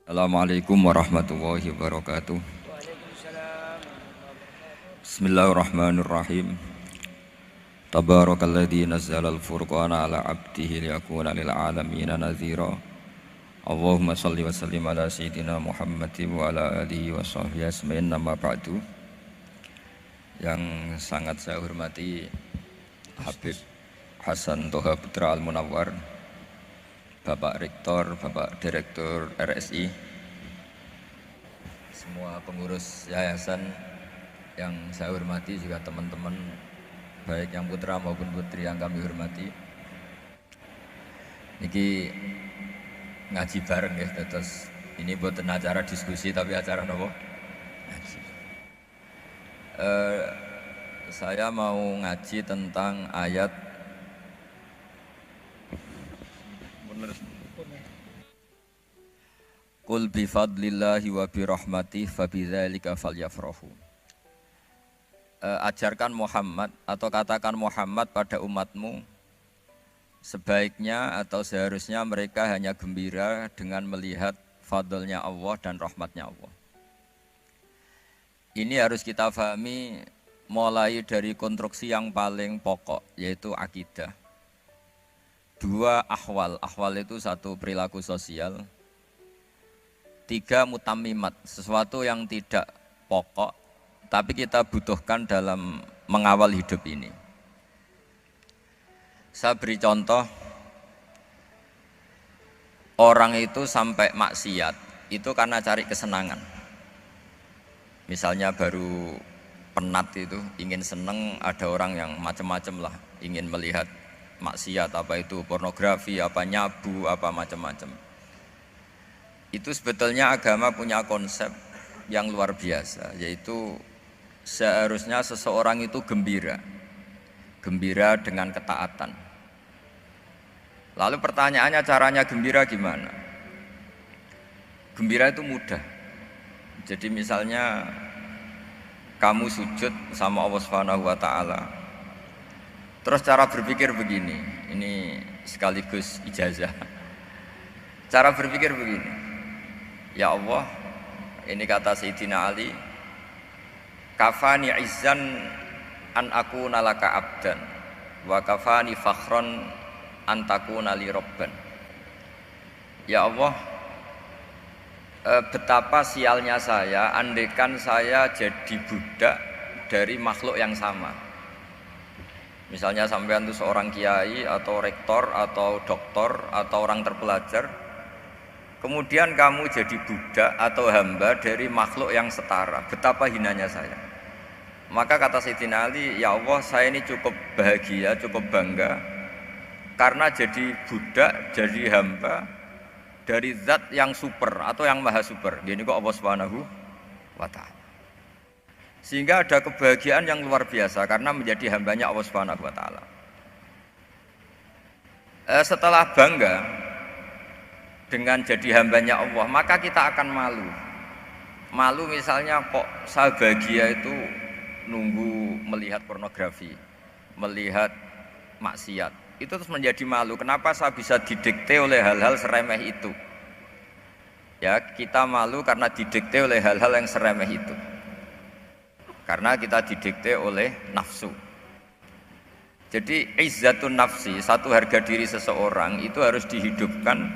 Assalamualaikum warahmatullahi wabarakatuh. Bismillahirrahmanirrahim. Tabarakalladzi nazzala al-furqana ala 'abdihi liyakuna lil 'alamin nadhira. Allahumma shalli wa sallim ala sayyidina Muhammadin wa ala alihi wa sahbihi asma'in nama ba'du. Yang sangat saya hormati Habib Hasan Toha Putra Al-Munawwar, Bapak Rektor, Bapak Direktur RSI, semua pengurus yayasan yang saya hormati, juga teman-teman baik yang putra maupun putri yang kami hormati. Niki ngaji bareng ya, terus ini buatan acara diskusi tapi acara nopo? Ngaji. Saya mau ngaji tentang ayat Qul bifadlillahi wa birahmatih fabidzalika falyafrahu. Ajarkan Muhammad atau katakan Muhammad pada umatmu, sebaiknya atau seharusnya mereka hanya gembira dengan melihat fadlnya Allah dan rahmatnya Allah. Ini harus kita pahami mulai dari konstruksi yang paling pokok, yaitu akidah. Dua ahwal itu satu perilaku sosial. Tiga mutammimat, sesuatu yang tidak pokok tapi kita butuhkan dalam mengawal hidup ini. Saya beri contoh, orang itu sampai maksiat itu karena cari kesenangan. Misalnya baru penat itu, ingin seneng, ada orang yang macam-macam lah, ingin melihat maksiat, apa itu pornografi, apa nyabu, apa macam-macam. Itu sebetulnya agama punya konsep yang luar biasa, yaitu seharusnya seseorang itu gembira dengan ketaatan. Lalu pertanyaannya, caranya gembira gimana? Gembira itu mudah. Jadi misalnya kamu sujud sama Allah Subhanahu wa taala. Terus cara berpikir begini, ini sekaligus ijazah. Cara berpikir begini, ya Allah, ini kata Sayyidina Ali, kafani izzan an akuna laka abdan wa kafani fakhron an takuna li robban. Ya Allah, betapa sialnya saya andaikan saya jadi budak dari makhluk yang sama. Misalnya sampean itu seorang kiai atau rektor atau doktor atau orang terpelajar, kemudian kamu jadi budak atau hamba dari makhluk yang setara, betapa hinanya saya. Maka kata Sayyidina Ali, ya Allah, saya ini cukup bahagia, cukup bangga karena jadi budak, jadi hamba dari zat yang super atau yang maha super. Ini kok Allah Subhanahu wa ta'ala. Sehingga ada kebahagiaan yang luar biasa karena menjadi hambanya Allah Subhanahu wa ta'ala. Setelah bangga dengan jadi hambanya Allah, maka kita akan malu. Malu misalnya, kok saya bahagia itu nunggu melihat pornografi, melihat maksiat. Itu terus menjadi malu. Kenapa saya bisa didikte oleh hal-hal seremeh itu? Ya, kita malu karena didikte oleh hal-hal yang seremeh itu. Karena kita didikte oleh nafsu. Jadi izzatun nafsi, satu harga diri seseorang itu harus dihidupkan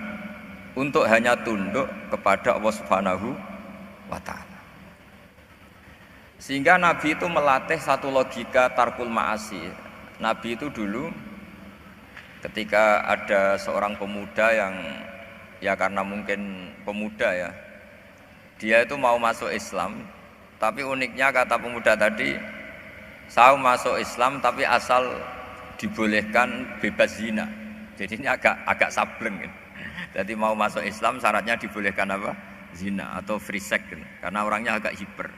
untuk hanya tunduk kepada Allah Subhanahu wa ta'ala. Sehingga Nabi itu melatih satu logika tarkul ma'asi. Nabi itu dulu ketika ada seorang pemuda yang, ya karena mungkin pemuda ya, dia itu mau masuk Islam, tapi uniknya kata pemuda tadi, saya masuk Islam tapi asal dibolehkan bebas zina. Jadi ini agak sableng gitu. Jadi mau masuk Islam syaratnya dibolehkan apa? Zina atau free sex gitu. Karena orangnya agak hiper.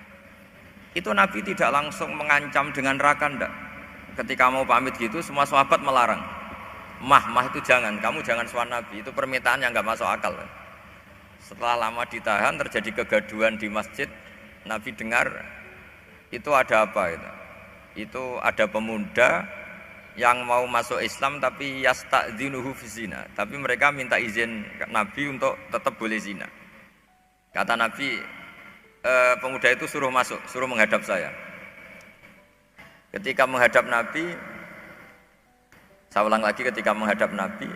Itu Nabi tidak langsung mengancam dengan neraka, enggak. Ketika mau pamit gitu, semua sahabat melarang. Mah itu jangan, kamu jangan suan Nabi, itu permintaan yang enggak masuk akal. Setelah lama ditahan, terjadi kegaduhan di masjid. Nabi dengar itu ada apa itu? Itu ada pemuda yang mau masuk Islam tapi yasta'dzinuhu fi zina, tapi mereka minta izin Nabi untuk tetap boleh zina. Kata Nabi, pemuda itu suruh masuk, suruh menghadap saya. Ketika menghadap Nabi, saya ulang lagi, ketika menghadap Nabi,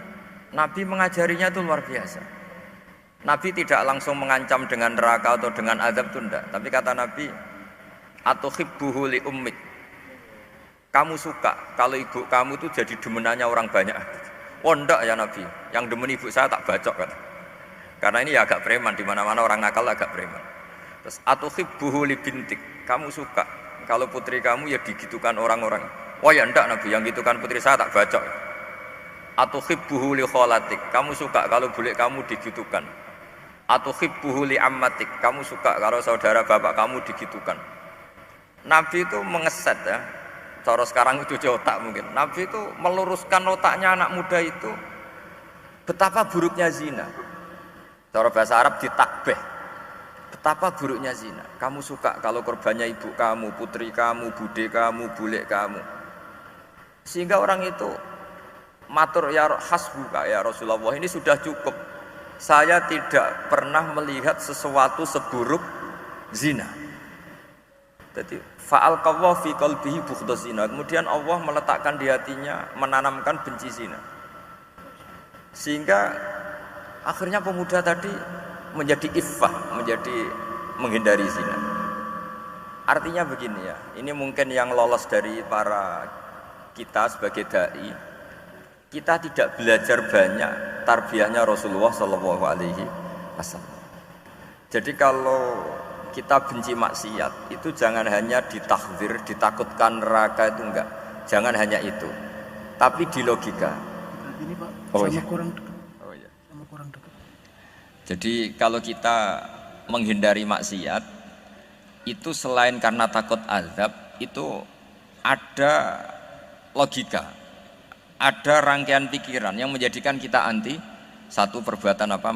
Nabi mengajarinya itu luar biasa. Nabi tidak langsung mengancam dengan neraka atau dengan azab, itu enggak. Tapi kata Nabi, atuhibbuhu li ummik. Kamu suka kalau ibu kamu itu jadi demenannya orang banyak. Oh enggak ya Nabi, yang demen ibu saya tak bacok kan. Karena ini ya agak preman, di mana-mana orang nakal agak preman. Terus atuhibbuhu li bintik. Kamu suka kalau putri kamu ya digitukan orang-orang. Oh ya enggak Nabi, yang gitukan putri saya tak bacok. Atuhibbuhu li kholatik. Kamu suka kalau bule kamu digitukan. Atuhibbuhu li ammatik. Kamu suka kalau saudara bapak kamu digitukan. Nabi itu mengeset ya. Cara sekarang itu cuci otak mungkin. Nabi itu meluruskan otaknya anak muda itu betapa buruknya zina. Cara bahasa Arab ditakbih. Betapa buruknya zina. Kamu suka kalau korbannya ibu kamu, putri kamu, bude kamu, bule kamu. Sehingga orang itu matur ya hasbuka ya Rasulullah, ini sudah cukup. Saya tidak pernah melihat sesuatu seburuk zina. Jadi fa'al qawwa fi qalbihi bughdha zina. Kemudian Allah meletakkan di hatinya, menanamkan benci zina. Sehingga akhirnya pemuda tadi menjadi iffah, menjadi menghindari zina. Artinya begini ya, ini mungkin yang lolos dari para kita sebagai dai, kita tidak belajar banyak tarbiyahnya Rasulullah Shallallahu Alaihi Wasallam. Jadi kalau kita benci maksiat itu jangan hanya ditahdzir, ditakutkan neraka, itu enggak. Jangan hanya itu, tapi di logika. Ini Pak, Oh, sama iya. kurang dekat. Oh, iya. Sama kurang dekat. Jadi kalau kita menghindari maksiat itu selain karena takut azab, itu ada logika, ada rangkaian pikiran yang menjadikan kita anti satu perbuatan apa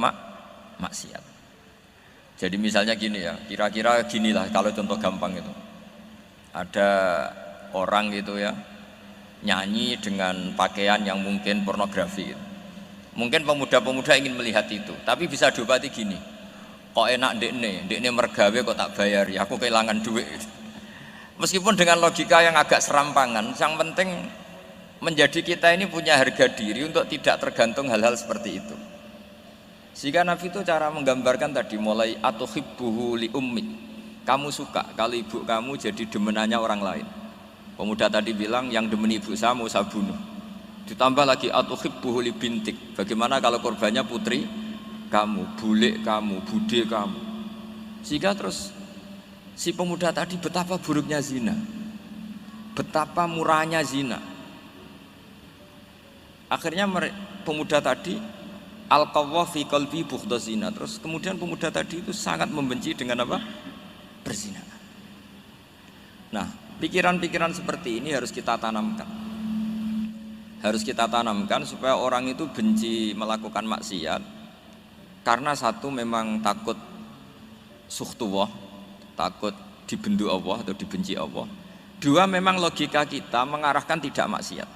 maksiat. Jadi misalnya gini ya, kira-kira ginilah kalau contoh gampang itu. Ada orang gitu ya, nyanyi dengan pakaian yang mungkin pornografi gitu. Mungkin pemuda-pemuda ingin melihat itu, tapi bisa diobati gini. Kok enak dekne mergawe kok tak bayari, aku kehilangan duit. Meskipun dengan logika yang agak serampangan, yang penting menjadi kita ini punya harga diri untuk tidak tergantung hal-hal seperti itu. Sehingga Nabi itu cara menggambarkan tadi mulai atuhibbuhu li ummik. Kamu suka kalau ibu kamu jadi demenannya orang lain. Pemuda tadi bilang yang demen ibu saya mau saya bunuh. Ditambah lagi atuhibbuhu li bintik. Bagaimana kalau korbannya putri kamu, bule kamu, bude kamu. Sehingga terus si pemuda tadi betapa buruknya zina. Betapa murahnya zina. Akhirnya pemuda tadi al-qawwa fi qalbi bughdha zina. Terus kemudian pemuda tadi itu sangat membenci dengan apa? Berzina. Nah, pikiran-pikiran seperti ini harus kita tanamkan. Harus kita tanamkan supaya orang itu benci melakukan maksiat. Karena satu memang takut sukhtuwah, takut dibendu Allah atau dibenci Allah. Dua, memang logika kita mengarahkan tidak maksiat.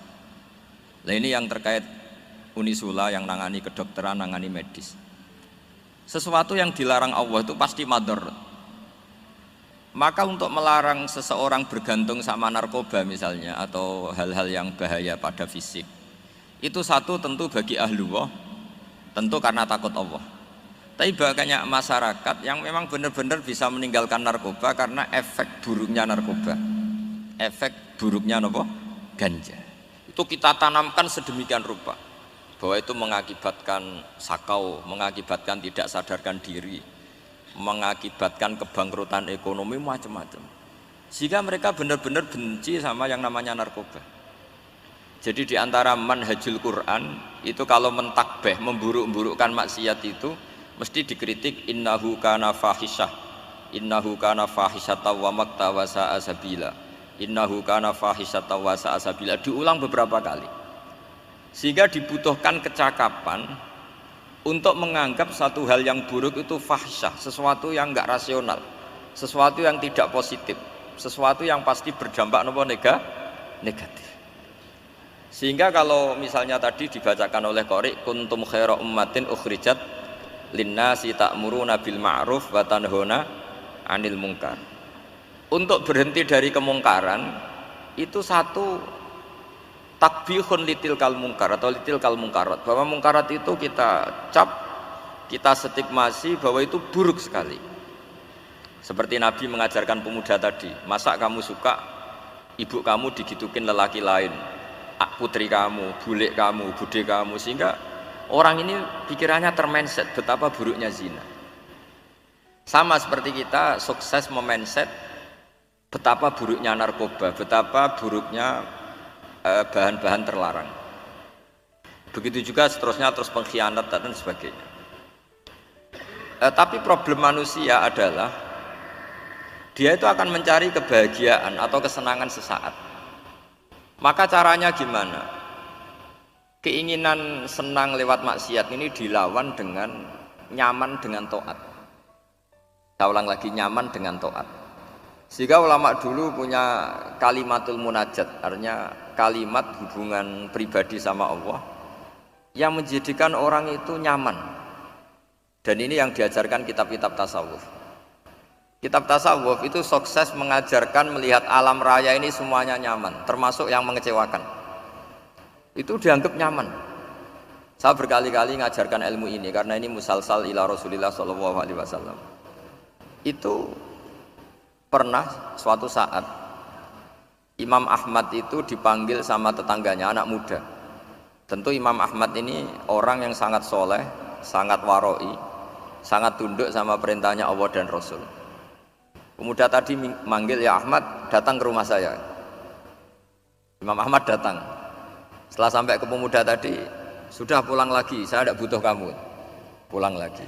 Nah ini yang terkait Unisula yang nangani kedokteran, nangani medis. Sesuatu yang dilarang Allah itu pasti madharat. Maka untuk melarang seseorang bergantung sama narkoba misalnya atau hal-hal yang bahaya pada fisik, itu satu tentu bagi ahlullah, tentu karena takut Allah. Tapi banyak masyarakat yang memang benar-benar bisa meninggalkan narkoba karena efek buruknya narkoba, efek buruknya ganja. Itu kita tanamkan sedemikian rupa bahwa itu mengakibatkan sakau, mengakibatkan tidak sadarkan diri, mengakibatkan kebangkrutan ekonomi, macam-macam. Sehingga mereka benar-benar benci sama yang namanya narkoba. Jadi di antara manhajul Quran itu kalau mentakbih, memburuk-burukkan maksiat itu mesti dikritik innahu kana fahisyah, innahu kana fahisyata wa makta wa sa'a sabila, innahu kana fahisyata wa sa'a sabila, diulang beberapa kali. Sehingga dibutuhkan kecakapan untuk menganggap satu hal yang buruk itu fahsyah, sesuatu yang enggak rasional, sesuatu yang tidak positif, sesuatu yang pasti berdampak negatif. Sehingga kalau misalnya tadi dibacakan oleh Qori kuntum khaira ummatin ukhrijat linnasi ta'muruna bil ma'ruf wa tanhauna 'anil munkar. Untuk berhenti dari kemungkaran itu satu takbihun litilkal munkar atau litilkal munkarat, bahwa munkarat itu kita cap, kita stigmasi bahwa itu buruk sekali. Seperti Nabi mengajarkan pemuda tadi, masa kamu suka ibu kamu digitukin lelaki lain, putri kamu, bule kamu, bude kamu, sehingga orang ini pikirannya termindset betapa buruknya zina. Sama seperti kita sukses memindset betapa buruknya narkoba, betapa buruknya bahan-bahan terlarang. Begitu juga seterusnya, terus pengkhianat dan sebagainya. Tapi problem manusia adalah dia itu akan mencari kebahagiaan atau kesenangan sesaat. Maka caranya gimana? Keinginan senang lewat maksiat ini dilawan dengan nyaman dengan taat. Saya ulang lagi, nyaman dengan taat. Sehingga ulama dulu punya kalimatul munajat, artinya kalimat hubungan pribadi sama Allah yang menjadikan orang itu nyaman. Dan ini yang diajarkan kitab-kitab tasawuf. Kitab tasawuf itu sukses mengajarkan melihat alam raya ini semuanya nyaman, termasuk yang mengecewakan. Itu dianggap nyaman. Saya berkali-kali mengajarkan ilmu ini karena ini musalsal ila Rasulillah SAW. Itu pernah suatu saat Imam Ahmad itu dipanggil sama tetangganya, anak muda. Tentu Imam Ahmad ini orang yang sangat soleh, sangat waroi, sangat tunduk sama perintahnya Allah dan Rasul. Pemuda tadi manggil, ya Ahmad, datang ke rumah saya. Imam Ahmad datang. Setelah sampai ke pemuda tadi, sudah pulang lagi, saya tidak butuh kamu. Pulang lagi.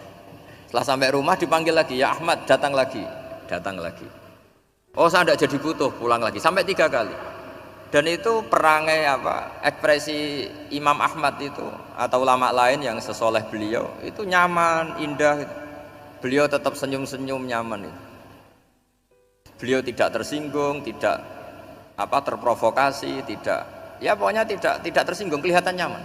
Setelah sampai rumah dipanggil lagi, ya Ahmad, datang lagi. Datang lagi. Oh, saya tidak jadi butuh, pulang lagi. Sampai 3 kali. Dan itu perangai ekspresi Imam Ahmad itu atau ulama lain yang sesoleh beliau itu nyaman, indah. Beliau tetap senyum-senyum, nyaman itu. Beliau tidak tersinggung, tidak terprovokasi, pokoknya tidak tersinggung, kelihatan nyaman.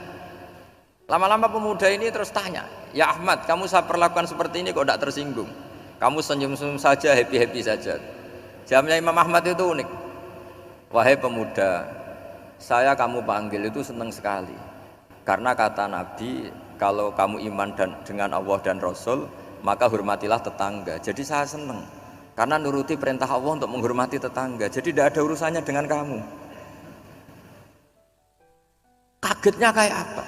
Lama-lama pemuda ini terus tanya, ya Ahmad, kamu saya perlakukan seperti ini kok tidak tersinggung? Kamu senyum-senyum saja, happy-happy saja. Jawabnya Imam Ahmad itu unik. Wahai pemuda, saya kamu panggil itu senang sekali. Karena kata Nabi, kalau kamu iman dengan Allah dan Rasul, maka hormatilah tetangga. Jadi saya senang. Karena nuruti perintah Allah untuk menghormati tetangga. Jadi tidak ada urusannya dengan kamu. Kagetnya kayak apa?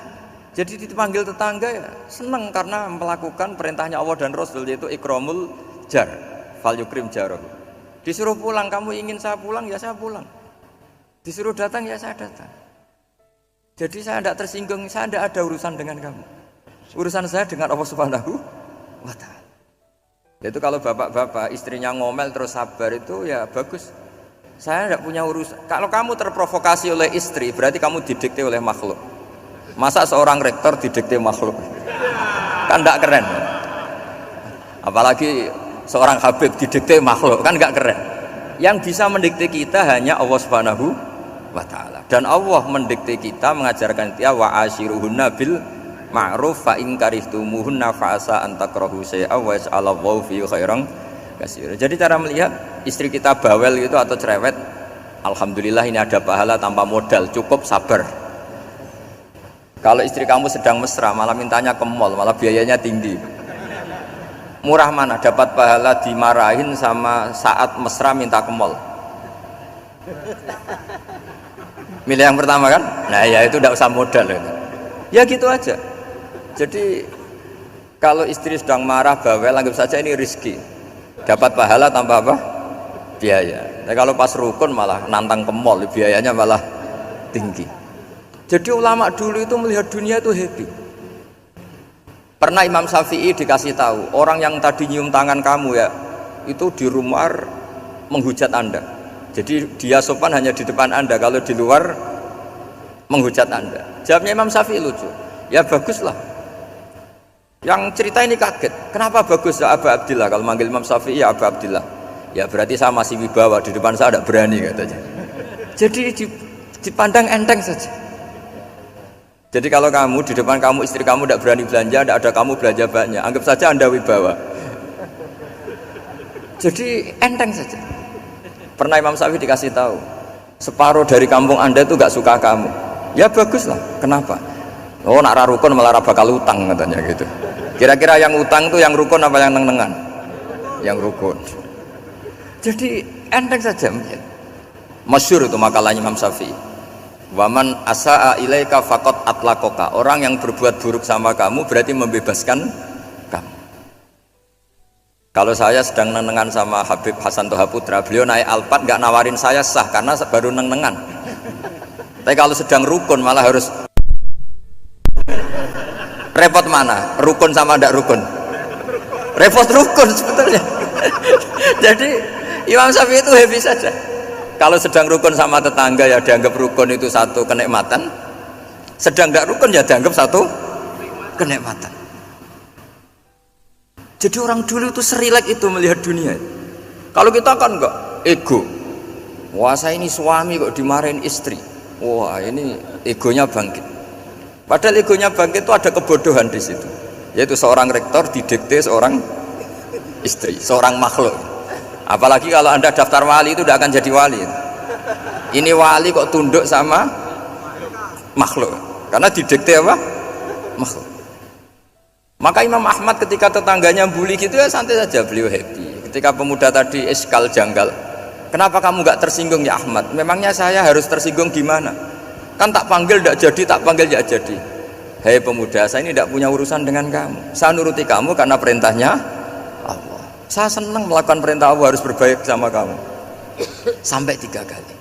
Jadi dipanggil tetangga ya senang karena melakukan perintahnya Allah dan Rasul, yaitu ikramul jar, fal yukrim jarahu. Disuruh pulang, kamu ingin saya pulang, ya saya pulang. Disuruh datang, ya saya datang. Jadi saya tidak tersinggung, saya tidak ada urusan dengan kamu. Urusan saya dengan Allah Subhanahu wa Ta'ala. Itu kalau bapak-bapak istrinya ngomel terus sabar itu ya bagus. Saya tidak punya urusan. Kalau kamu terprovokasi oleh istri, berarti kamu didikte oleh makhluk. Masa seorang rektor didikte makhluk? Kan tidak keren. Apalagi seorang habib didikte makhluk, kan tidak keren. Yang bisa mendikte kita hanya Allah Subhanahu wa Ta'ala. Dan Allah mendikte kita, mengajarkan kita wa ashiruhunna bil ma'ruf fa in karihtumuhunna fa asa an takrahu syai'a wa yaj'alallahu fi khairan katsira. Jadi cara melihat istri kita bawel gitu atau cerewet, alhamdulillah ini ada pahala tanpa modal, cukup sabar. Kalau istri kamu sedang mesra malah mintanya ke mall, malah biayanya tinggi. Murah mana dapat pahala dimarahin sama saat mesra minta ke mall? Milih yang pertama kan? Nah ya itu tidak usah modal itu. Ya gitu aja. Jadi kalau istri sedang marah bawel, anggap saja ini rezeki, dapat pahala tanpa apa? Biaya. Nah, kalau pas rukun malah nantang ke mall, biayanya malah tinggi. Jadi ulama dulu itu melihat dunia itu happy. Pernah Imam Syafi'i dikasih tahu, orang yang tadi nyium tangan kamu ya, itu di rumah menghujat Anda. Jadi dia sopan hanya di depan Anda, kalau di luar menghujat Anda. Jawabnya Imam Syafi'i lucu. Ya baguslah. Yang cerita ini kaget, kenapa bagus ya Aba Abdillah? Kalau manggil Imam Syafi'i ya Aba Abdillah. Ya berarti saya masih wibawa, di depan saya tidak berani katanya. Jadi dipandang enteng saja. Jadi kalau kamu di depan kamu istri kamu tidak berani belanja, tidak ada kamu belanja banyak, anggap saja Anda wibawa. Jadi enteng saja. Pernah Imam Syafi'i dikasih tahu, separuh dari kampung Anda itu nggak suka kamu. Ya baguslah. Kenapa? Oh nak rukun malah bakal utang katanya gitu. Kira-kira yang utang tuh yang rukun apa yang neng-nengan? Yang rukun. Jadi enteng saja. Masyhur itu makalahnya Imam Syafi'i. Waman asa'a ilaika faqad atlaqaka. Orang yang berbuat buruk sama kamu berarti membebaskan kamu. Kalau saya sedang nenengan sama Habib Hasan Toha Putra, beliau naik Alphard nggak nawarin saya sah karena baru nenengan. Tapi kalau sedang rukun malah harus repot mana? Rukun sama ndak rukun? Repot rukun sebetulnya. Jadi Imam Syafi'i itu happy saja. Kalau sedang rukun sama tetangga ya dianggap rukun itu satu kenikmatan, sedang tidak rukun ya dianggap satu kenikmatan. Jadi orang dulu itu serilek itu melihat dunia. Kalau kita kan enggak, ego. Wah saya ini suami kok dimarahin istri. Wah ini egonya bangkit. Padahal egonya bangkit itu ada kebodohan di situ. Yaitu seorang rektor didikte seorang istri, seorang makhluk. Apalagi kalau Anda daftar wali itu tidak akan jadi wali. Ini wali kok tunduk sama makhluk. Karena didikte apa? Makhluk. Maka Imam Ahmad ketika tetangganya bully gitu ya santai saja, beliau happy. Ketika pemuda tadi iskal janggal, kenapa kamu nggak tersinggung ya Ahmad? Memangnya saya harus tersinggung gimana? Kan tak panggil tidak jadi, tak panggil tidak jadi. Hei pemuda, saya ini tidak punya urusan dengan kamu. Saya nuruti kamu karena perintahnya Allah. Saya senang melakukan perintah Allah, harus berbaik sama kamu. Sampai 3 kali.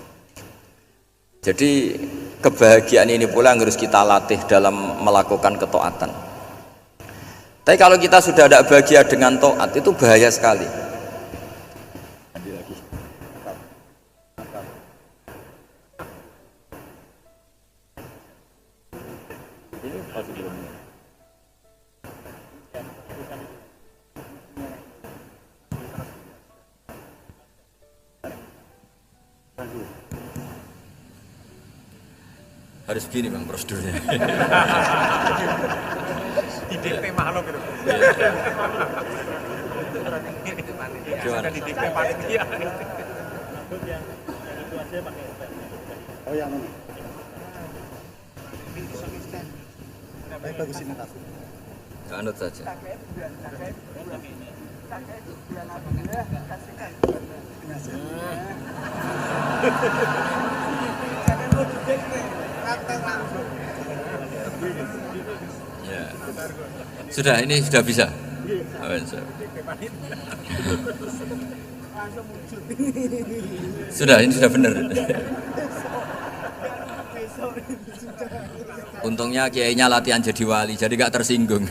Jadi kebahagiaan ini pula yang harus kita latih dalam melakukan ketaatan. Tapi kalau kita sudah tidak bahagia dengan taat itu bahaya sekali. Harus begini bang prosedurnya. Didikte makhluk itu. Gimana? Didikte panitia. Oh yang ini. Baik bagus ini tas. Anut saja. Ya. Sudah, ini sudah bisa. Sudah, ini sudah benar. Untungnya kiainya latihan jadi wali, jadi gak tersinggung.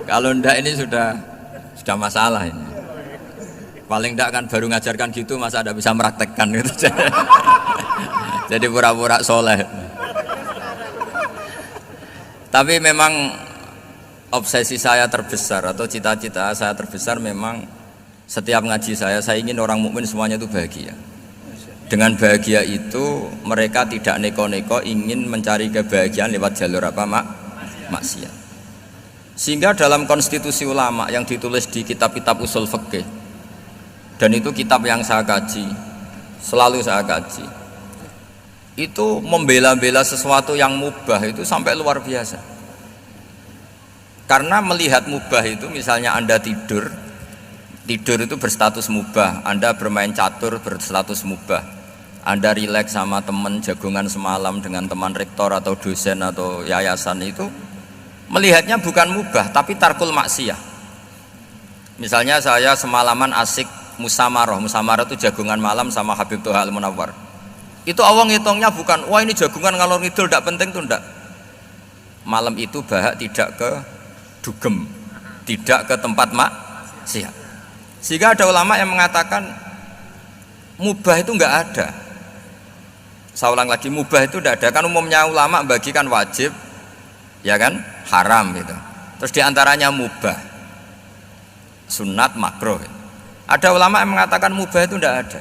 Kalau ndak ini sudah masalah ini. Paling ndak kan baru ngajarkan gitu, masa ada bisa meraktekkan gitu. Jadi pura-pura soleh. Tapi memang obsesi saya terbesar atau cita-cita saya terbesar memang setiap ngaji saya ingin orang mukmin semuanya itu bahagia. Dengan bahagia itu mereka tidak neko-neko ingin mencari kebahagiaan lewat jalur apa maksiat. Sehingga dalam konstitusi ulama yang ditulis di kitab-kitab usul fikih, dan itu kitab yang saya kaji, selalu saya kaji, itu membela-bela sesuatu yang mubah itu sampai luar biasa. Karena melihat mubah itu, misalnya Anda tidur itu berstatus mubah, Anda bermain catur berstatus mubah, Anda rileks sama teman jagungan semalam dengan teman rektor atau dosen atau yayasan, itu melihatnya bukan mubah tapi tarkul maksiyah. Misalnya saya semalaman asik musamarah itu jagungan malam sama Habib Toha Al-Munawwar, itu Allah ngitungnya bukan wah ini jagungan ngalor ngidul tidak penting tuh, enggak. Malam itu bahak tidak ke dugem, tidak ke tempat maksiat. Sehingga ada ulama yang mengatakan mubah itu enggak ada. Saya ulang lagi, mubah itu tidak ada. Kan umumnya ulama bagikan wajib, ya kan, haram gitu. Terus diantaranya mubah, sunat, makruh. Ada ulama yang mengatakan mubah itu tidak ada.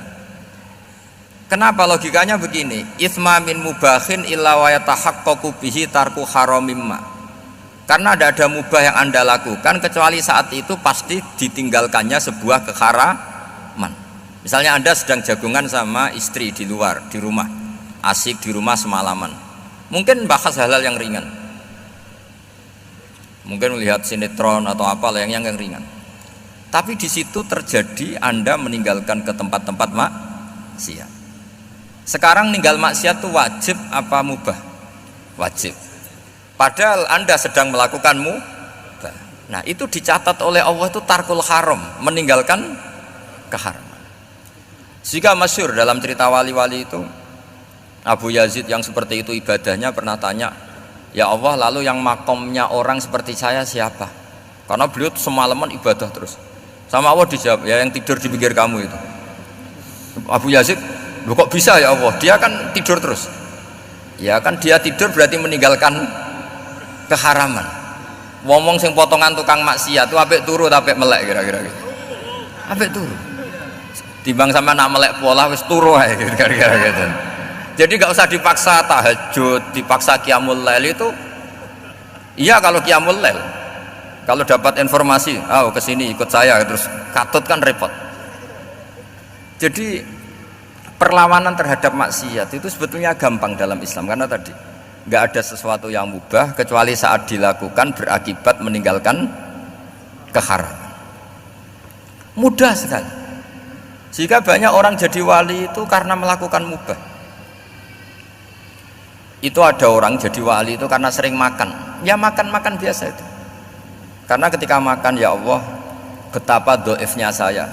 Kenapa logikanya begini? Itsma min mubahin illa wa yatahaqqaqu bihi tarku haramimma. Karena tidak ada mubah yang Anda lakukan kecuali saat itu pasti ditinggalkannya sebuah keharaman. Misalnya Anda sedang jagungan sama istri di luar, di rumah, asik di rumah semalaman. Mungkin bahas hal-hal yang ringan. Mungkin melihat sinetron atau apa yang ringan. Tapi di situ terjadi Anda meninggalkan ke tempat-tempat maksiat. Sekarang ninggal maksiat itu wajib apa mubah? Wajib. Padahal Anda sedang melakukan mubah. Nah, itu dicatat oleh Allah itu tarkul haram, meninggalkan keharaman. Jika masyhur dalam cerita wali-wali itu, Abu Yazid yang seperti itu ibadahnya pernah tanya, "Ya Allah, lalu yang makomnya orang seperti saya siapa?" Karena beliau semalaman ibadah terus. Sama Allah dijawab, "Ya yang tidur di pinggir kamu itu." Abu Yazid, "Loh kok bisa ya Allah? Dia kan tidur terus." Ya kan dia tidur berarti meninggalkan keharaman. Ngomong sing potongan tukang maksiat tuh apik turu apik melek kira-kira gitu. Apik turu. Timbang sama nak melek pola wis turu ae kira-kira gitu. Jadi gak usah dipaksa tahajud, dipaksa qiyamul lail itu. Iya kalau qiyamul lail. Kalau dapat informasi, kesini ikut saya terus katut kan repot. Jadi perlawanan terhadap maksiat itu sebetulnya gampang dalam Islam karena tadi nggak ada sesuatu yang mubah kecuali saat dilakukan berakibat meninggalkan keharaman. Mudah sekali. Jika banyak orang jadi wali itu karena melakukan mubah. Itu ada orang jadi wali itu karena sering makan. Ya makan biasa itu. Karena ketika makan, ya Allah, betapa doifnya saya.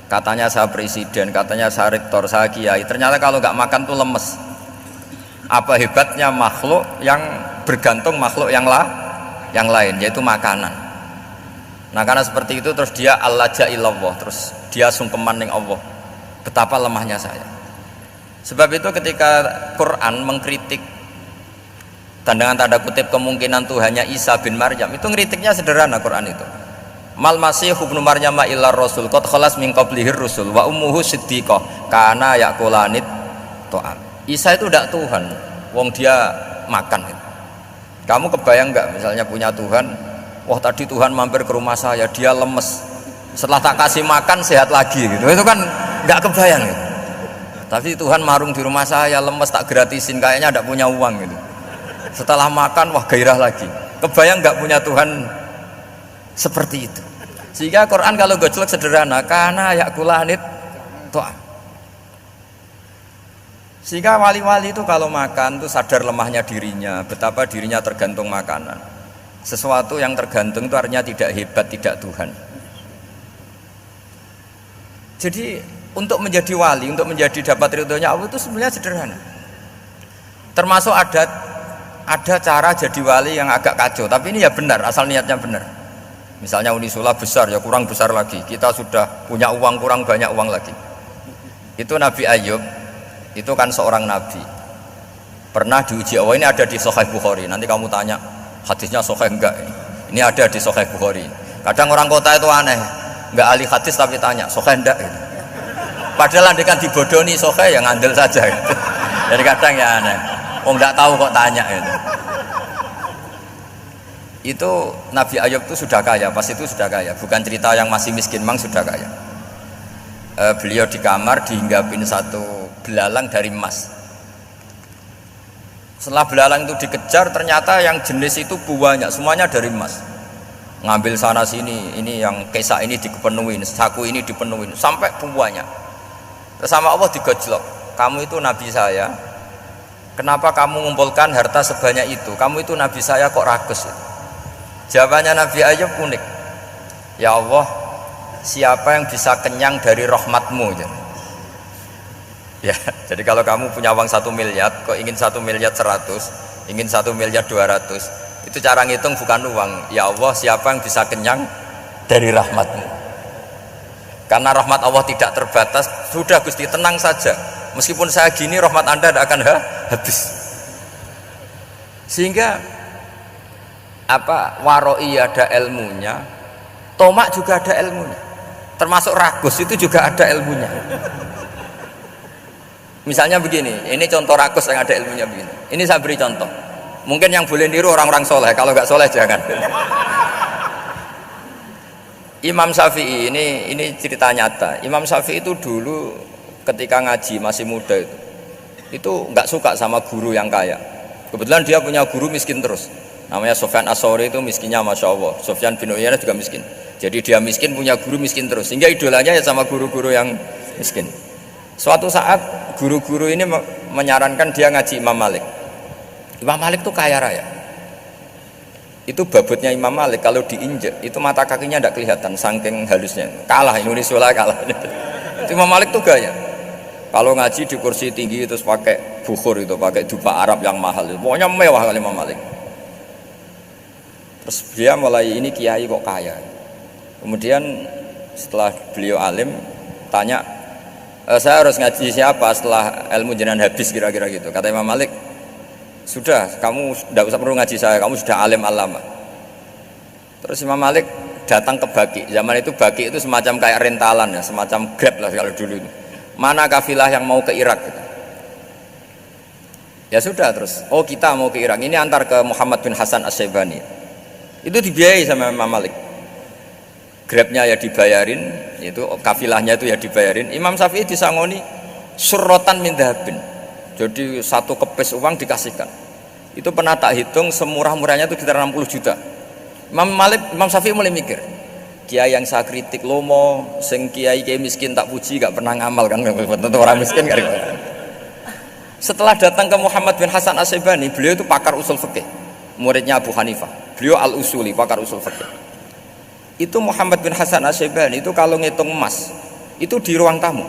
Katanya saya presiden, katanya saya rektor, saya kiai. Ternyata kalau nggak makan tuh lemes. Apa hebatnya makhluk yang bergantung makhluk yang lain, yaitu makanan. Nah karena seperti itu terus dia al-laja'illallah, terus dia sungkeman ning Allah. Betapa lemahnya saya. Sebab itu ketika Quran mengkritik dan dengan tanda kutip kemungkinan Tuhannya Isa bin Maryam, itu ngeritiknya sederhana Quran itu. Mal masih ibnu Maryam illa rasul qad khalas min qablihir rusul wa ummuhu siddiqah kana yaqulanit ta'am. Isa itu tidak Tuhan, wong dia makan itu. Kamu kebayang nggak misalnya punya Tuhan, wah tadi Tuhan mampir ke rumah saya, dia lemes, setelah tak kasih makan sehat lagi gitu. Itu kan nggak kebayang gitu. Tapi Tuhan marung di rumah saya, lemes tak gratisin, kayaknya tidak punya uang gitu. Setelah makan wah gairah lagi. Kebayang nggak punya Tuhan seperti itu. Sehingga Quran kalau gojlok sederhana, karena yakulanit to'am. Sehingga wali-wali itu kalau makan tuh sadar lemahnya dirinya, betapa dirinya tergantung makanan. Sesuatu yang tergantung itu artinya tidak hebat, tidak Tuhan. Jadi untuk menjadi wali, untuk menjadi dapat ridhonya Allah itu sebenarnya sederhana. Termasuk ada cara jadi wali yang agak kacau, tapi ini ya benar, asal niatnya benar. Misalnya Unisula besar, ya kurang besar lagi. Kita sudah punya uang, kurang banyak uang lagi. Itu Nabi Ayub, itu kan seorang nabi. Pernah diuji Allah, ini ada di Sahih Bukhari. Nanti kamu tanya, hadisnya Sahih enggak? Ini ada di Sahih Bukhari. Kadang orang kota itu aneh, enggak ahli hadis tapi tanya, Sahih enggak? Gitu. Padahal andai kan dibodoni Sahih, ya ngandel saja. Gitu. Jadi kadang ya aneh. Enggak tahu kok tanya itu. Itu Nabi Ayub itu sudah kaya, pas itu sudah kaya, bukan cerita yang masih miskin, memang sudah kaya. Beliau di kamar dihinggapin satu belalang dari emas. Setelah belalang itu dikejar, ternyata yang jenis itu banyak, semuanya dari emas. Ngambil sana sini, ini yang kesak ini dipenuhin, saku ini dipenuhin, sampai banyak. Terus sama Allah digojlok, kamu itu nabi saya. Kenapa kamu mengumpulkan harta sebanyak itu? Kamu itu nabi saya kok rakus? Jawabannya Nabi Ayub unik. Ya Allah, siapa yang bisa kenyang dari rahmatmu? Ya, jadi kalau kamu punya uang 1 miliar, kok ingin 1 miliar 100, ingin 1 miliar 200, itu cara ngitung bukan uang. Ya Allah, siapa yang bisa kenyang dari rahmatmu? Karena rahmat Allah tidak terbatas. Sudah Gusti, tenang saja. Meskipun saya gini, rahmat Anda tidak akan habis. Sehingga waroi ada ilmunya, tomak juga ada ilmunya, termasuk ragus itu juga ada ilmunya. Misalnya begini, ini contoh rakus yang ada ilmunya begini. Ini saya beri contoh. Mungkin yang boleh niru orang-orang soleh, kalau nggak soleh jangan. Imam Syafi'i ini cerita nyata. Imam Syafi'i itu dulu ketika ngaji masih muda itu nggak suka sama guru yang kaya. Kebetulan dia punya guru miskin terus. Namanya Sufyan As-Tsauri, itu miskinnya masya Allah. Sufyan bin Uyainah juga miskin. Jadi dia miskin punya guru miskin terus. Sehingga idolanya ya sama guru-guru yang miskin. Suatu saat guru-guru ini menyarankan dia ngaji Imam Malik. Imam Malik itu kaya raya. Itu babutnya Imam Malik kalau diinjek itu mata kakinya tidak kelihatan saking halusnya. Kalah Indonesia kalah. Itu Imam Malik tuh gaya. Kalau ngaji di kursi tinggi terus pakai bukhur itu, pakai dupa Arab yang mahal. Pokoknya mewah kali Imam Malik. Terus dia mulai ini kiai kok kaya. Kemudian setelah beliau alim tanya, saya harus ngaji siapa setelah ilmu jenengan habis kira-kira gitu. Kata Imam Malik, sudah kamu tidak usah perlu ngaji saya, kamu sudah alim alama. Terus Imam Malik datang ke Baki. Zaman itu Baki itu semacam kayak rentalan ya, semacam Grab lah kalau dulu itu. Mana kafilah yang mau ke Irak gitu. Ya sudah terus, oh kita mau ke Irak, ini antar ke Muhammad bin Hasan As-Syaibani. Itu dibiayai sama Imam Malik. Grabnya ya dibayarin, itu kafilahnya itu ya dibayarin. Imam Syafi'i disangoni surrotan min dhahabin. Jadi satu kepes uang dikasihkan. Itu pernah tak hitung semurah-murahnya itu sekitar 60 juta. Imam Syafi'i mulai mikir, kiai yang saya kritik lomo, sing kiai miskin tak puji, gak pernah ngamal kan, tentu orang miskin kan. Setelah datang ke Muhammad bin Hasan As-Syaibani, beliau itu pakar usul fikih, muridnya Abu Hanifah. Beliau al-usuli, pakar usul fikih. Itu Muhammad bin Hasan As-Syaibani itu kalau ngitung emas itu di ruang tamu,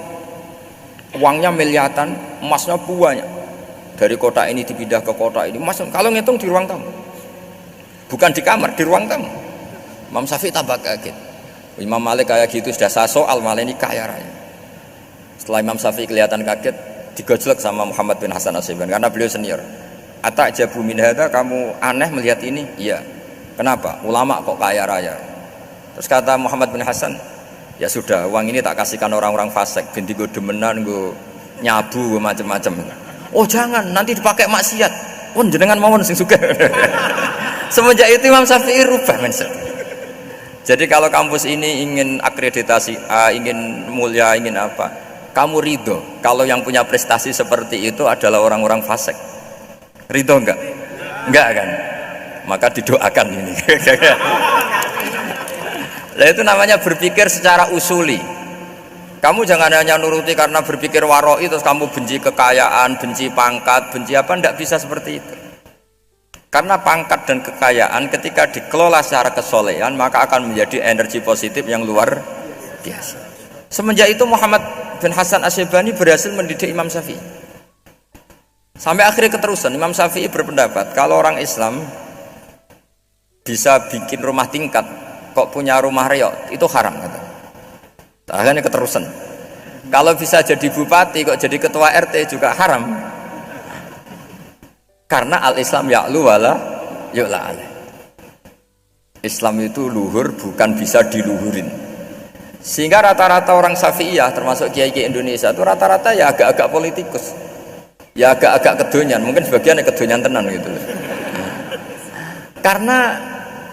uangnya miliaran, emasnya banyak, dari kota ini dipindah ke kota ini, emas kalau ngitung di ruang tamu, bukan di kamar, di ruang tamu. Imam Syafi'i tambah kaget. Imam Malik kayak gitu sudah saya soal, malah ini kaya raya. Setelah Imam Syafi'i kelihatan kaget, digojlek sama Muhammad bin Hasan As-Syaibani karena beliau senior. Atajabu min hadza, kamu aneh melihat ini? Iya. Kenapa? Ulama kok kaya raya? Terus kata Muhammad bin Hasan, ya sudah, uang ini tak kasihkan orang-orang fasik, binti gue demenan, gue nyabu, gue macam-macam. Oh jangan, nanti dipakai maksiat. Oh jenengan mawon sing suka. Semenjak itu Imam Syafi'i rubah mindset. Jadi kalau kampus ini ingin akreditasi A, ingin mulia, ingin apa, kamu ridho kalau yang punya prestasi seperti itu adalah orang-orang fasik. Ridho enggak? Enggak kan? Maka didoakan ini. Nah itu namanya berpikir secara usuli. Kamu jangan hanya nuruti karena berpikir waroi terus kamu benci kekayaan, benci pangkat, benci apa, tidak bisa seperti itu. Karena pangkat dan kekayaan ketika dikelola secara kesolehan maka akan menjadi energi positif yang luar biasa. Semenjak itu Muhammad bin Hasan As-Syaibani berhasil mendidik Imam Syafi'i. Sampai akhirnya keterusan Imam Syafi'i berpendapat kalau orang Islam bisa bikin rumah tingkat kok punya rumah reot itu haram kata. Akhirnya keterusan. Kalau bisa jadi bupati kok jadi ketua RT juga haram. Karena al-Islam ya'lu wala yu'la alaih. Islam itu luhur bukan bisa diluhurin. Sehingga rata-rata orang Syafi'iyah termasuk kiai-kiai Indonesia itu rata-rata ya agak-agak politikus. Ya agak-agak kedonyan, mungkin sebagian kedonyan tenan gitu. Karena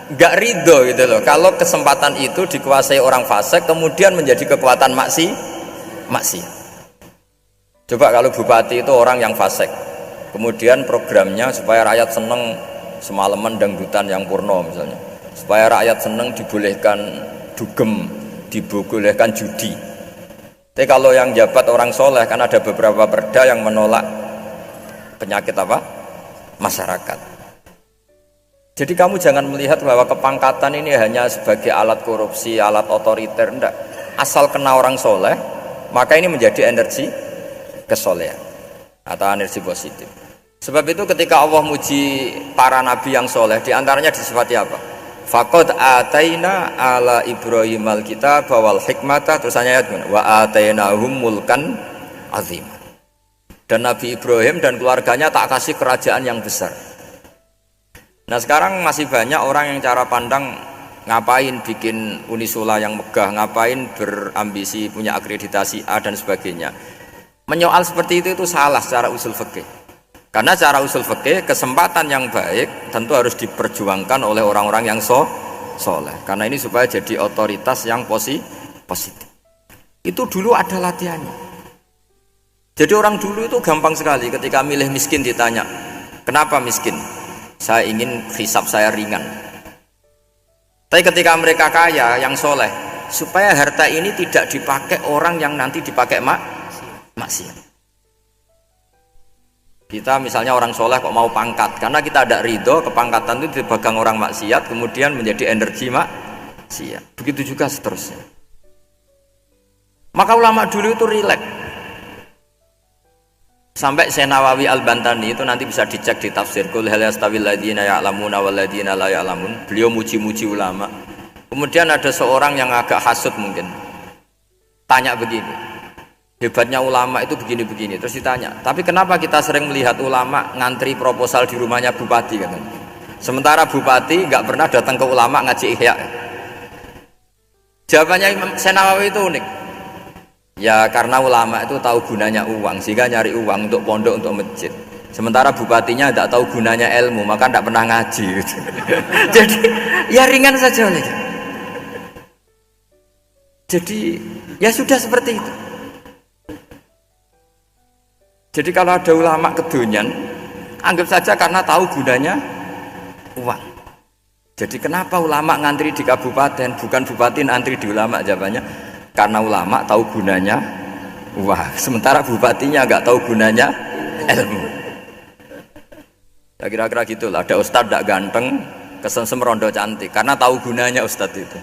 nggak ridho gitu loh kalau kesempatan itu dikuasai orang fasik kemudian menjadi kekuatan maksiat. Coba kalau bupati itu orang yang fasik, kemudian programnya supaya rakyat seneng semalaman dangdutan yang purno misalnya, supaya rakyat seneng dibolehkan dugem, dibolehkan judi. Tapi kalau yang jabat orang soleh kan ada beberapa perda yang menolak penyakit apa? Masyarakat. Jadi kamu jangan melihat bahwa kepangkatan ini hanya sebagai alat korupsi, alat otoriter, enggak. Asal kena orang soleh, maka ini menjadi energi kesolehan atau energi positif. Sebab itu ketika Allah muji para nabi yang soleh, diantaranya disifati apa? Faqad ataina ala Ibrahim al-kitab wal hikmata, terusannya ayat wa atainahum mulkan azim. Dan Nabi Ibrahim dan keluarganya tak kasih kerajaan yang besar. Nah sekarang masih banyak orang yang cara pandang ngapain bikin Unisula yang megah, ngapain berambisi punya akreditasi A dan sebagainya. Menyoal seperti itu salah secara usul fikih. Karena secara usul fikih kesempatan yang baik tentu harus diperjuangkan oleh orang-orang yang soleh. Karena ini supaya jadi otoritas yang positif. Itu dulu ada latihannya. Jadi orang dulu itu gampang sekali ketika milih miskin ditanya, kenapa miskin? Saya ingin hisab saya ringan. Tapi ketika mereka kaya yang soleh, supaya harta ini tidak dipakai orang yang nanti dipakai maksiat. Kita misalnya orang soleh kok mau pangkat, karena kita ada ridho kepangkatan itu dipegang orang maksiat, kemudian menjadi energi maksiat. Begitu juga seterusnya. Maka ulama dulu itu rileks. Sampai Syekh Nawawi Al-Bantani itu nanti bisa dicek di tafsir Qul hal yastawil ladzina ya'lamuna wal ladzina la ya'lamun. Beliau muji-muji ulama. Kemudian ada seorang yang agak hasud mungkin. Tanya begini. Hebatnya ulama itu begini-begini. Terus ditanya, tapi kenapa kita sering melihat ulama ngantri proposal di rumahnya bupati katanya. Sementara bupati nggak pernah datang ke ulama ngaji ihya. Jawabannya Imam Syekh Nawawi itu unik. Ya karena ulama itu tahu gunanya uang, sehingga nyari uang untuk pondok, untuk masjid. Sementara bupatinya tidak tahu gunanya ilmu, maka tidak pernah ngaji gitu. Jadi ya ringan saja oleh. Jadi ya sudah seperti itu. Jadi kalau ada ulama kedonyan, anggap saja karena tahu gunanya uang. Jadi kenapa ulama ngantri di kabupaten, bukan bupati ngantri di ulama? Jawabannya karena ulama tahu gunanya uang, sementara bupatinya nggak tahu gunanya ilmu. Ya kira-kira gitulah. Ada ustadz tidak ganteng, kesensem rondo cantik, karena tahu gunanya ustadz itu.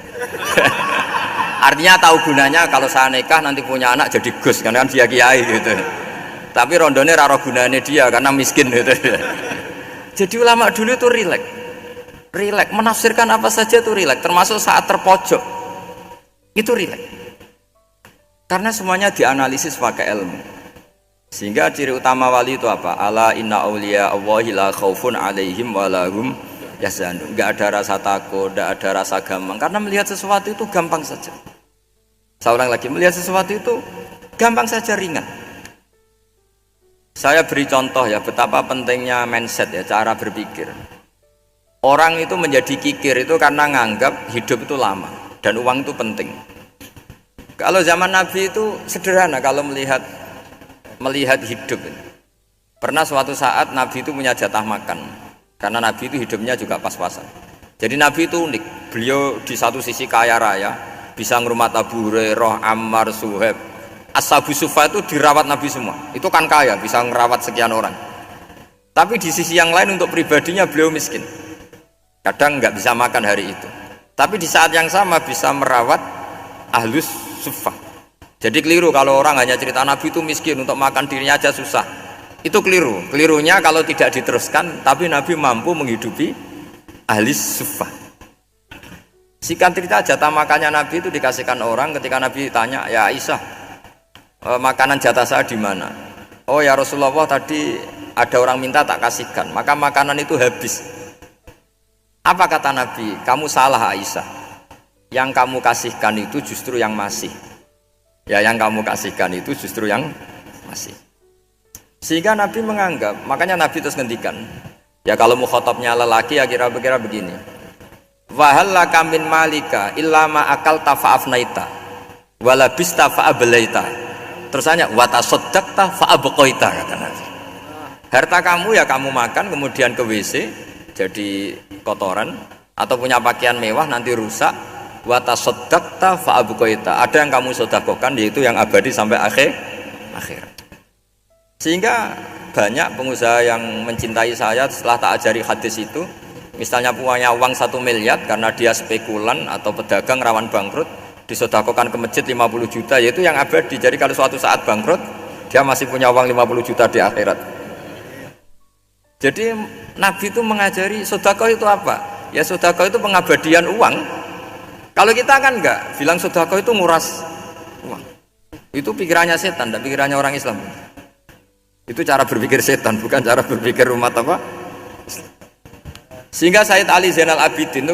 Artinya tahu gunanya kalau saya nikah nanti punya anak jadi gus, karena kan dia kiai gitu. Tapi rondone raro gunanya dia karena miskin gitu. Jadi ulama dulu itu rileks, menafsirkan apa saja itu rileks, termasuk saat terpojok itu rileks. Karena semuanya dianalisis pakai ilmu. Sehingga ciri utama wali itu apa? Ala inna auliya Allahi la khaufun alaihim wa lahum yahzanun. Enggak ada rasa takut, enggak ada rasa gampang. Karena melihat sesuatu itu gampang saja. Saya ulang lagi, melihat sesuatu itu gampang saja, ringan. Saya beri contoh ya betapa pentingnya mindset ya, cara berpikir. Orang itu menjadi kikir itu karena nganggap hidup itu lama dan uang itu penting. Kalau zaman Nabi itu sederhana kalau melihat hidup. Pernah suatu saat Nabi itu punya jatah makan, karena Nabi itu hidupnya juga pas-pasan. Jadi Nabi itu unik. Beliau di satu sisi kaya raya, bisa ngurmat Abu Hurairah, Ammar, Suhaib. Ashabu Sufa itu dirawat Nabi semua. Itu kan kaya, bisa ngerawat sekian orang. Tapi di sisi yang lain untuk pribadinya beliau miskin. Kadang nggak bisa makan hari itu. Tapi di saat yang sama bisa merawat Ahlus Sufa. Jadi keliru kalau orang hanya cerita Nabi itu miskin, untuk makan dirinya aja susah. Itu keliru. Kelirunya kalau tidak diteruskan, tapi Nabi mampu menghidupi Ahlus Sufa. Singkat cerita, jatah makannya Nabi itu dikasihkan orang ketika Nabi tanya, ya Aisyah, makanan jatah saya di mana? Oh ya Rasulullah, tadi ada orang minta tak kasihkan, maka makanan itu habis. Apa kata Nabi? Kamu salah Aisyah. Yang kamu kasihkan itu justru yang masih. Ya yang kamu kasihkan itu justru yang masih. Sehingga Nabi menganggap, makanya Nabi terus ngendikan. Ya kalau mukhatabnya lelaki ya kira-kira begini. Wahal laka min malika illa ma akalta fa'afnaita wala bista fa'ablaita. Terus tanya, watasoddaqta fa'abqaita, kata Nabi. Harta kamu ya kamu makan kemudian ke WC jadi kotoran, atau punya pakaian mewah nanti rusak. Watasoddaqta fa'abqaita. Ada yang kamu sedekahkan, yaitu yang abadi sampai akhir. Sehingga banyak pengusaha yang mencintai saya setelah tak ajari hadis itu, misalnya punya uang 1 miliar karena dia spekulan atau pedagang rawan bangkrut, disedekahkan ke masjid 50 juta, yaitu yang abadi. Jadi kalau suatu saat bangkrut, dia masih punya uang 50 juta di akhirat. Jadi Nabi itu mengajari sedekah itu apa? Ya sedekah itu pengabadian uang. Kalau kita kan enggak, bilang sedekah itu nguras uang. Itu pikirannya setan, dan pikirannya orang Islam. Itu cara berpikir setan, bukan cara berpikir umat apa? Sehingga Sayyid Ali Zainal Abidin itu